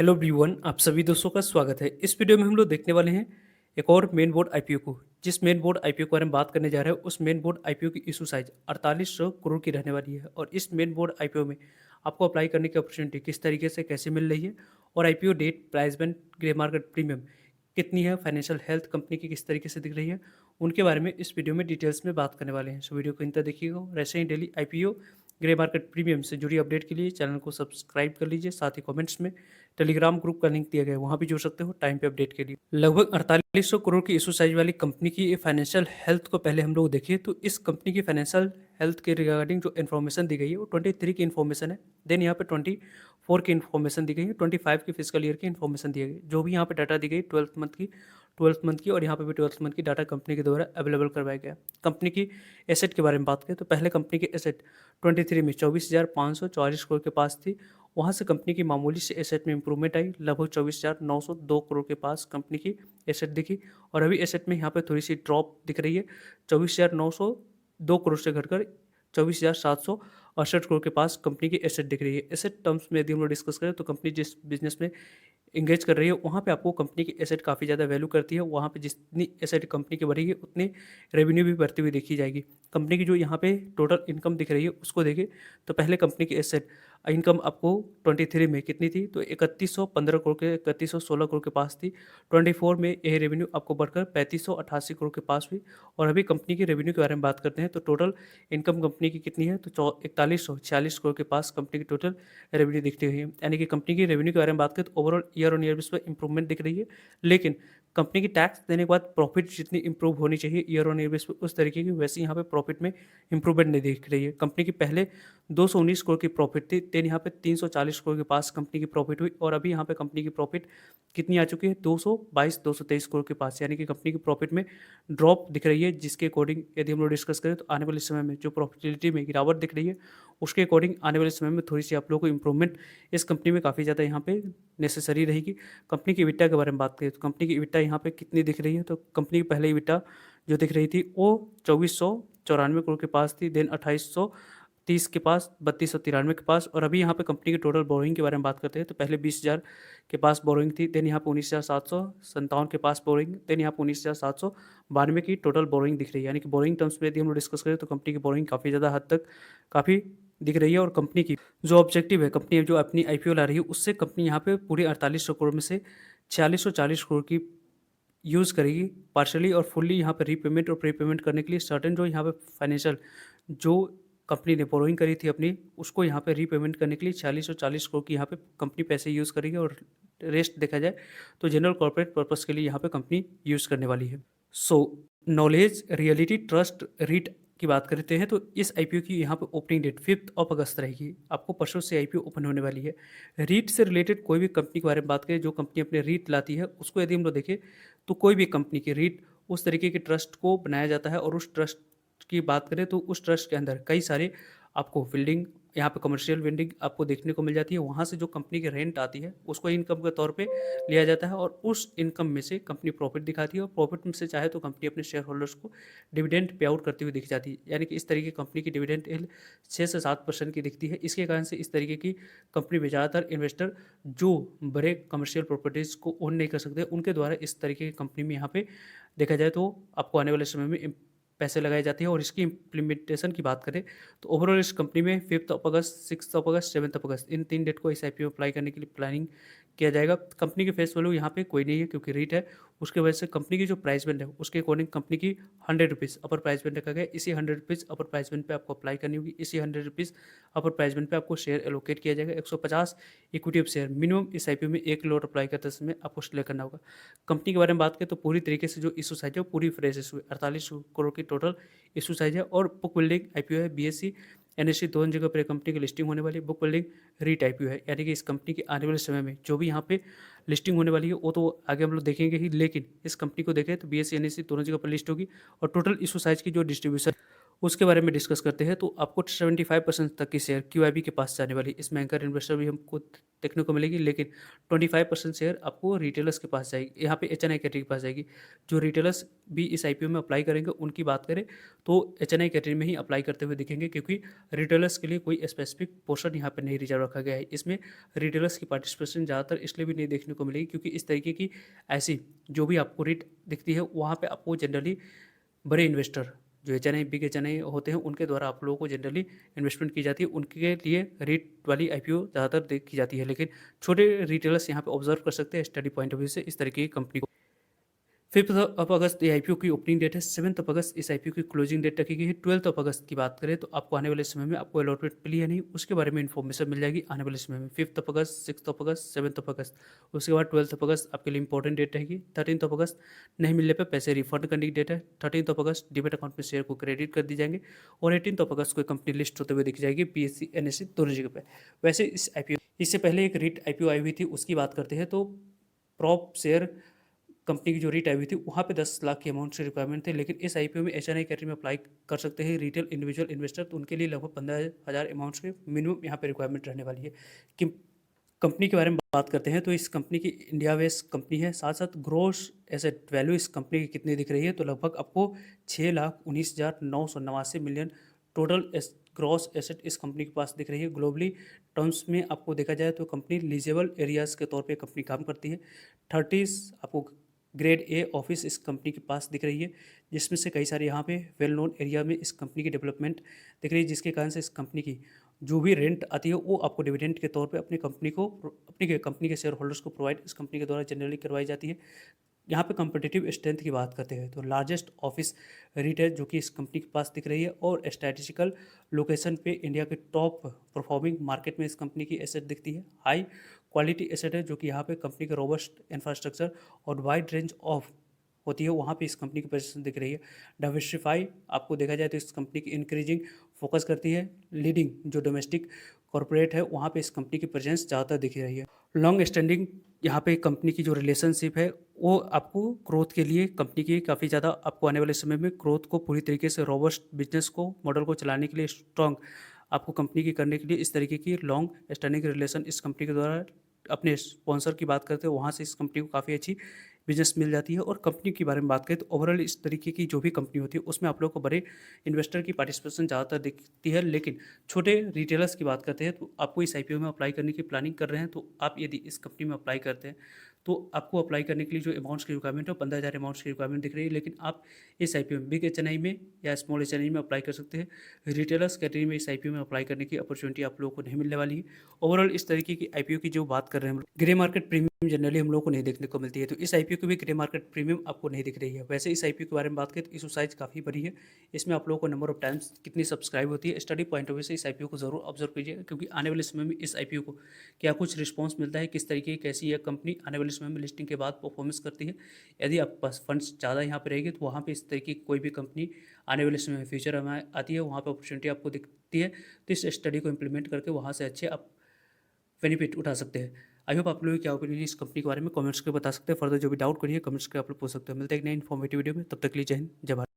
Hello everyone, आप सभी दोस्तों का स्वागत है। इस वीडियो में हम लोग देखने वाले हैं एक और मेन बोर्ड आईपीओ को। जिस मेन बोर्ड आईपीओ के बारे में बात करने जा रहे हैं, उस मेन बोर्ड आईपीओ की इशू साइज 4800 करोड़ की रहने वाली है। और इस मेन बोर्ड आईपीओ में आपको अप्लाई करने की अपॉर्चुनिटी किस तरीके से कैसे मिल रही है, और IPO date, price band, grey market premium कितनी है, फाइनेंशियल हेल्थ कंपनी की किस तरीके से दिख रही है, उनके बारे में इस वीडियो में डिटेल्स में बात करने वाले हैं। सो वीडियो को इंतजार देखिएगा। और ऐसे ही daily IPO grey market premium से जुड़ी अपडेट के लिए चैनल को सब्सक्राइब कर लीजिए। साथ ही कमेंट्स में टेलीग्राम ग्रुप का लिंक दिया गया है, वहाँ भी जुड़ सकते हो टाइम पे अपडेट के लिए। लगभग 4800 करोड़ की इशू साइज वाली कंपनी की फाइनेंशियल हेल्थ को पहले हम लोग देखिए। तो इस कंपनी की फाइनेंशियल हेल्थ के रिगार्डिंग जो इन्फॉर्मेशन दी गई है वो 23 की इन्फॉर्मेशन है। देन यहाँ पे 24 की इन्फॉर्मेशन दी गई है, 25 की फिजिकल ईयर की इन्फॉर्मेशन दी गई। जो भी यहाँ पे डाटा दी गई 12th मंथ की, और यहाँ पे भी 12th मंथ की डाटा कंपनी के द्वारा अवेलेबल करवाया गया। कंपनी की एसेट के बारे में बात करें तो पहले कंपनी की एसेट 23 में 24,544 करोड़ के पास थी। वहाँ से कंपनी की मामूली से एसेट में इंप्रूवमेंट आई, लगभग 24,902 करोड़ के पास कंपनी की एसेट दिखी। और अभी एसेट में यहाँ पे थोड़ी सी ड्रॉप दिख रही है, 24,902 करोड़ से घटकर 24,768 करोड़ के पास कंपनी की एसेट दिख रही है। एसेट टर्म्स में यदि हम लोग डिस्कस करें तो कंपनी जिस बिजनेस में इंगेज कर रही है वहाँ पे आपको कंपनी की एसेट काफ़ी ज़्यादा वैल्यू करती है। वहाँ पे जितनी एसेट कंपनी की बढ़ेगी उतनी रेवेन्यू भी बढ़ती हुई देखी जाएगी। कंपनी की जो यहाँ पे टोटल इनकम दिख रही है उसको देखें तो पहले कंपनी की एसेट इनकम आपको 23 में कितनी थी, तो 3115 करोड़ के 3116 करोड़ के पास थी। 24 में यह रेवेन्यू आपको बढ़कर 3588 करोड़ के पास हुई। और अभी कंपनी की रेवेन्यू के बारे में बात करते हैं तो टोटल इनकम कंपनी की कितनी है, तो 4146 करोड़ के पास कंपनी की टोटल रेवेन्यू दिखती हुई है। यानी कि कंपनी की रेवेन्यू के बारे में बात करें तो overall year on year base पर इंप्रूवमेंट दिख रही है। लेकिन कंपनी की टैक्स देने के बाद प्रॉफिट जितनी इंप्रूव होनी चाहिए ईयर ऑन ईयर बेस पर उस तरीके की, वैसे यहाँ पे प्रॉफिट में इंप्रूवमेंट नहीं दिख रही है। कंपनी की पहले 219 करोड़ की प्रॉफिट थी, देन यहाँ पे 340 करोड़ के पास कंपनी की प्रॉफिट हुई। और अभी यहाँ पे कंपनी की प्रॉफिट कितनी आ चुकी है, 223 करोड़ के पास। यानी कि कंपनी की प्रॉफिट में ड्रॉप दिख रही है, जिसके अकॉर्डिंग यदि हम लोग डिस्कस करें तो आने वाले समय में जो प्रॉफिटेबिलिटी में गिरावट दिख रही है उसके अकॉर्डिंग आने वाले समय में थोड़ी सी आप लोगों को इंप्रूवमेंट इस कंपनी में काफ़ी ज़्यादा यहाँ पे नेसेसरी रहेगी। कंपनी की इबिटा के बारे में बात करें तो कंपनी की इबिटा यहाँ पे कितनी दिख रही है, तो कंपनी की पहले इबिटा जो दिख रही थी वो 2494 करोड़ के पास थी, देन 2830 के पास, 3293 के पास। और अभी यहाँ पे कंपनी की टोटल बोरोइंग के बारे में बात करते हैं तो पहले 20,000 के पास बोरोइंग थी, देन यहाँ पे 19,757 के पास बोरोइंग, देन यहाँ पे 19,792 की टोटल बोरोइंग दिख रही है। यानी कि बोरोइंग टर्म्स में यदि हम लोग डिस्कस करें तो कंपनी की बोरोइंग काफ़ी ज़्यादा हद तक काफ़ी दिख रही है। और कंपनी की जो ऑब्जेक्टिव है, कंपनी जो अपनी आईपीओ ला रही है उससे कंपनी यहाँ पे पूरे 4800 करोड़ में से 4640 करोड़ की यूज़ करेगी पार्शली और फुल्ली यहाँ पे रीपेमेंट और प्रीपेमेंट करने के लिए। सर्टेन जो यहाँ पे फाइनेंशियल जो कंपनी ने बोरोइंग करी थी अपनी, उसको यहाँ पे रीपेमेंट करने के लिए 4640 करोड़ की यहाँ पे कंपनी पैसे यूज़ करेगी। और रेस्ट देखा जाए तो जनरल कॉर्पोरेट पर्पस के लिए यहाँ पे कंपनी यूज़ करने वाली है। So Knowledge Realty Trust REIT की बात करते हैं तो इस आईपीओ की यहाँ पे ओपनिंग डेट 5 अगस्त रहेगी। आपको परसों से आईपीओ ओपन होने वाली है। रीट से रिलेटेड कोई भी कंपनी के बारे में बात करें, जो कंपनी अपने रीट लाती है उसको यदि हम लोग देखें तो कोई भी कंपनी की रीट उस तरीके के ट्रस्ट को बनाया जाता है। और उस ट्रस्ट की बात करें तो उस ट्रस्ट के अंदर कई सारे आपको बिल्डिंग, यहाँ पे कमर्शियल बिल्डिंग आपको देखने को मिल जाती है। वहाँ से जो कंपनी की रेंट आती है उसको इनकम के तौर पे लिया जाता है, और उस इनकम में से कंपनी प्रॉफिट दिखाती है, और प्रॉफिट में से चाहे तो कंपनी अपने शेयर होल्डर्स को डिविडेंड पे आउट करती हुई दिख जाती है। यानी कि इस तरीके की कंपनी की डिविडेंड यील्ड 6 से 7% की दिखती है। इसके कारण से इस तरीके की कंपनी में ज़्यादातर इन्वेस्टर जो बड़े कमर्शियल प्रॉपर्टीज़ को ओन नहीं कर सकते, उनके द्वारा इस तरीके की कंपनी में यहाँ पे देखा जाए तो आपको आने वाले समय में पैसे लगाए जाते हैं। और इसकी इम्प्लीमेंटेशन की बात करें तो ओवरऑल इस कंपनी में 5 अगस्त, 6 अगस्त, 7 अगस्त इन 3 डेट को इस आईपीओ अप्लाई करने के लिए प्लानिंग किया जाएगा। कंपनी की फेस वैल्यू यहाँ पे कोई नहीं है क्योंकि रीट है, उसके वजह से कंपनी की जो प्राइस बैंड है उसके अकॉर्डिंग कंपनी की 100 रुपीज़ अपर प्राइस बैंड रखा गया। इसी 100 रुपीज़ अपर प्राइस बैंड पे आपको अप्लाई करनी होगी। इसी 100 रुपीज़ अपर प्राइस बैंड पे आपको शेयर एलोकेट किया जाएगा। 150 इक्विटी ऑफ शेयर मिनिमम इस आईपीओ में 1 लॉट अप्लाई करते समय आपको सिलेक्ट करना होगा। कंपनी के बारे में बात करें तो पूरी तरीके से जो इशू साइज है वो पूरी फ्रेश इशू है। 48 करोड़ की टोटल इशू साइज है। और बुक बिल्डिंग आईपीओ है, बीएससी एनएससी दोनों जगह पर कंपनी की लिस्टिंग होने वाली है। बुक बिल्डिंग रीट आईपीओ है, यानी कि इस कंपनी के आने वाले समय में जो भी यहाँ पे लिस्टिंग होने वाली है वो तो आगे हम लोग देखेंगे ही, लेकिन इस कंपनी को देखें तो बीएससी एनएससी दोनों जगह पर लिस्ट होगी। और टोटल इशू साइज की जो डिस्ट्रीब्यूशन उसके बारे में डिस्कस करते हैं। तो आपको 75% तक की शेयर क्यूआईबी के पास जाने वाली है। इसमें एंकर इन्वेस्टर भी हमको देखने को मिलेगी, लेकिन 25% शेयर आपको रिटेलर्स के पास जाएगी, यहाँ पे एचएनआई कैटेगरी के पास जाएगी। जो रिटेलर्स भी इस आईपीओ में अप्लाई करेंगे उनकी बात करें तो एचएनआई कैटेगरी में ही अप्लाई करते हुए दिखेंगे, क्योंकि रिटेलर्स के लिए कोई स्पेसिफिक पोर्शन यहाँ पर नहीं रिजर्व रखा गया है। इसमें रिटेलर्स की पार्टिसिपेशन ज़्यादातर इसलिए भी नहीं देखने को मिलेगी क्योंकि इस तरीके की ऐसी जो भी आपको रेट दिखती है वहाँ पर आपको जनरली बड़े इन्वेस्टर जो एचएनआई बिग एचएनआई होते हैं उनके द्वारा आप लोगों को जनरली इन्वेस्टमेंट की जाती है, उनके लिए रेट वाली आईपीओ ज़्यादातर देखी जाती है। लेकिन छोटे रिटेलर्स यहाँ पे ऑब्जर्व कर सकते हैं स्टडी पॉइंट ऑफ व्यू से इस तरीके की कंपनी को। 5 अगस्त ये आईपीओ की ओपनिंग डेट है। 7 अगस्त इस आईपीओ की क्लोजिंग डेट रखी गई है। 12 अगस्त की बात करें तो आपको आने वाले समय में आपको अलॉटमेंट मिली है नहीं, उसके बारे में इन्फॉर्मेशन मिल जाएगी आने वाले समय में। 5 अगस्त, 6 अगस्त, 7 अगस्त, उसके बाद 12 अगस्त आपके लिए इंपॉर्टेंट डेट रहेगी। 13 अगस्त नहीं मिलने पर पैसे रिफंड करने की डेट है। 13 अगस्त डिमेट अकाउंट में शेयर को क्रेडिट कर दी जाएंगे और 18 अगस्त को कंपनी लिस्ट होते हुए दिख जाएगी पीएससी एनएससी दोनों जगह पर। वैसे इस आईपीओ इससे पहले एक रीट आईपीओ आई हुई थी, उसकी बात करते हैं तो प्रॉप शेयर कंपनी की जो रीट आई हुई थी वहाँ पे 10 लाख की अमाउंट से रिक्वायरमेंट थे, लेकिन इस आईपीओ में एचएनआई कैटेगरी में अप्लाई कर सकते हैं रिटेल इंडिविजुअल इन्वेस्टर, तो उनके लिए लगभग 15,000 अमाउंट्स के मिनिमम यहाँ पे रिक्वायरमेंट रहने वाली है। कि कंपनी के बारे में बात करते हैं तो इस कंपनी की इंडिया बेस्ड कंपनी है, साथ साथ ग्रोस एसेट वैल्यू इस कंपनी की कितनी दिख रही है तो लगभग आपको 6,19,989 मिलियन टोटल ग्रॉस एसेट इस कंपनी के पास दिख रही है। ग्लोबली टर्म्स में आपको देखा जाए तो कंपनी लीजेबल एरियाज़ के तौर पे कंपनी काम करती है। 30 आपको ग्रेड ए ऑफिस इस कंपनी के पास दिख रही है, जिसमें से कई सारे यहाँ पे वेल नोन एरिया में इस कंपनी की डेवलपमेंट दिख रही है, जिसके कारण से इस कंपनी की जो भी रेंट आती है वो आपको डिविडेंड के तौर पे अपनी कंपनी के शेयर होल्डर्स को प्रोवाइड इस कंपनी के द्वारा जनरली करवाई जाती है। यहाँ पे कॉम्पिटिटिव स्ट्रेंथ की बात करते हैं तो लार्जेस्ट ऑफिस रिटेल जो कि इस कंपनी के पास दिख रही है और स्ट्रेटेजिकल लोकेशन पे इंडिया के टॉप परफॉर्मिंग मार्केट में इस कंपनी की एसेट दिखती है। हाई क्वालिटी एसेट है जो कि यहाँ पे कंपनी का रोबस्ट इंफ्रास्ट्रक्चर और वाइड रेंज ऑफ होती है वहाँ पे इस कंपनी की पोजीशन दिख रही है। डाइवर्सिफाई आपको देखा जाए तो इस कंपनी की इंक्रीजिंग फोकस करती है। लीडिंग जो डोमेस्टिक कॉरपोरेट है वहाँ पे इस कंपनी की प्रेजेंस ज़्यादातर दिख रही है। लॉन्ग स्टैंडिंग यहाँ पे कंपनी की जो रिलेशनशिप है वो आपको ग्रोथ के लिए कंपनी की काफ़ी ज़्यादा आपको आने वाले समय में ग्रोथ को पूरी तरीके से रोबस्ट बिजनेस को मॉडल को चलाने के लिए स्ट्रॉन्ग आपको कंपनी की करने के लिए इस तरीके की लॉन्ग स्टैंडिंग रिलेशन इस कंपनी के द्वारा अपने स्पॉन्सर की बात करते हैं वहाँ से इस कंपनी को काफ़ी अच्छी बिजनेस मिल जाती है। और कंपनी के बारे में बात करें तो ओवरऑल इस तरीके की जो भी कंपनी होती है उसमें आप लोग को बड़े इन्वेस्टर की पार्टिसिपेशन ज़्यादातर दिखती है, लेकिन छोटे रिटेलर्स की बात करते हैं तो आपको इस आईपीओ में अप्लाई करने की प्लानिंग कर रहे हैं तो आप यदि इस कंपनी में अप्लाई करते हैं तो आपको अप्लाई करने के लिए जो अमाउंट्स की रिक्वायरमेंट है 15,000 अमाउंट्स की रिक्वायरमेंट दिख रही है, लेकिन आप इस आईपीओ में बिग एचएनआई में या स्मॉल एचएनआई में अप्लाई कर सकते हैं। रिटेलर्स कैटेगरी में इस आईपीओ में अप्लाई करने की अपॉर्चुनिटी आप लोगों को नहीं मिलने वाली है। ओवरऑल इस तरीके की आईपीओ की जो बात कर रहे हैं हम ग्रे मार्केट प्रीमियम जनरली हम लोग को नहीं देखने को मिलती है, तो इस आईपीओ की भी ग्रे मार्केट प्रीमियम आपको नहीं दिख रही है। वैसे इस आईपीओ के बारे में बात करें तो इशू साइज काफ़ी बड़ी है, इसमें आप लोगों को नंबर ऑफ टाइम्स कितनी सब्सक्राइब होती है स्टडी पॉइंट ऑफ व्यू से इस आईपीओ को जरूर ऑब्जर्व कीजिएगा, क्योंकि आने वाले समय में इस आईपीओ को क्या कुछ रिस्पॉन्स मिलता है, किस तरीके की कैसी यह कंपनी आने वाले समय में लिस्टिंग के बाद परफॉर्मेंस करती है। यदि आपके पास फंड्स ज़्यादा यहाँ पर रहेगी तो वहाँ पर इस तरीके की कोई भी कंपनी आने वाले समय में फ्यूचर में आती है, वहाँ पर अपॉर्चुनिटी आपको दिखती है, तो इस स्टडी को इम्प्लीमेंट करके वहाँ से अच्छे आप बेनिफिट उठा सकते हैं। आई होप आप लोगों की क्या ओपिनियन इस कंपनी के बारे में कमेंट्स के बता सकते हैं। फर्दर जो भी डाउट करिए कमेंट्स के आप लोग पूछ सकते हैं। मिलते हैं एक नई इन्फॉर्मेटिव वीडियो में, तब तक के लिए जय हिंद जय भारत।